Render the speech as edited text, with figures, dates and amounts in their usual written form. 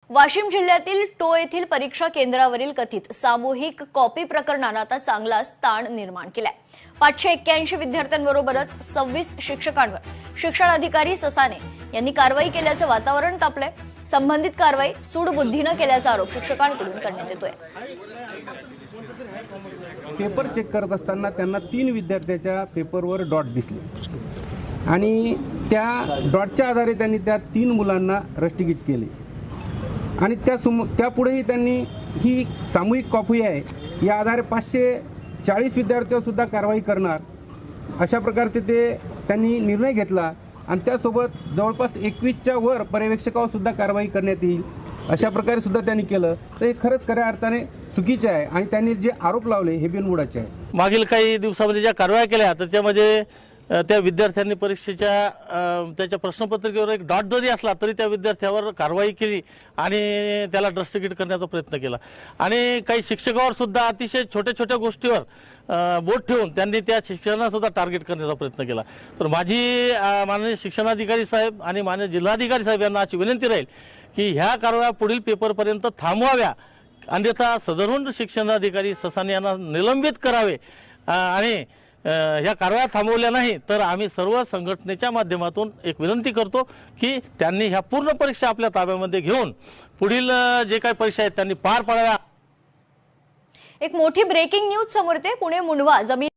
वाशिम जिल्ह्यातील टो येथील परीक्षा केंद्रावरील कथित सामूहिक कॉपी प्रकरणाने आता चांगलाच ताण निर्माण केलाय। 581 विद्यार्थ्यांबरोबरच 26 शिक्षकांवर शिक्षण अधिकारी ससाने यांनी कारवाई केल्याचं वातावरण तापलंय। संबंधित कारवाई सूडबुद्धीने केल्याचा आरोप शिक्षकांकडून करण्यात येतोय। पेपर चेक करत असताना त्यांना 3 विद्यार्थ्यांच्या पेपरवर डॉट दिसले आणि त्या डॉटच्या आधारे त्यांनी त्या 3 मुलांना रस्टिकेट केले आणि त्यापुढेही त्यांनी ही सामूहिक कॉपी आहे या आधारे 540 विद्यार्थ्यांवर सुद्धा कारवाई करणार अशा प्रकारचे त्यांनी निर्णय घेतला आणि त्यासोबत जवळपास 21च्या वर पर्यवेक्षकावर सुद्धा कारवाई करण्यात येईल अशा प्रकारे सुद्धा त्यांनी केलं। तर हे खरंच खऱ्या अर्थाने चुकीचे आहे आणि त्यांनी जे आरोप लावले हे बिनबुडाचे आहे। मागील काही दिवसांमध्ये ज्या कारवाया केल्या तर त्यामध्ये त्या विद्यार्थ्यांनी परीक्षेच्या त्याच्या प्रश्नपत्रिकेवर एक डॉट जरी असला तरी त्या विद्यार्थ्यावर कारवाई केली आणि त्याला रस्टिकेट करण्याचा प्रयत्न केला आणि काही शिक्षकावर सुद्धा अतिशय छोट्या छोट्या गोष्टीवर बोट ठेवून त्यांनी त्या शिक्षकांना सुद्धा टार्गेट करण्याचा प्रयत्न केला। तर माझी माननीय शिक्षणाधिकारी साहेब आणि माननीय जिल्हाधिकारी साहेब यांना अशी विनंती राहील की ह्या कारवाया पुढील पेपरपर्यंत थांबवाव्या, अन्यथा सदरून शिक्षणाधिकारी ससाने यांना निलंबित करावे आणि ह्या कारवाया थांबवल्या नाही तर आम्ही सर्व संघटनेच्या माध्यमातून एक विनंती करतो की त्यांनी ह्या पूर्ण परीक्षा आपल्या ताब्यामध्ये घेऊन पुढील जे काही परीक्षा आहेत त्यांनी पार पाडाव्या। एक मोठी ब्रेकिंग न्यूज समोर येते। पुणे मुंढवा जमीन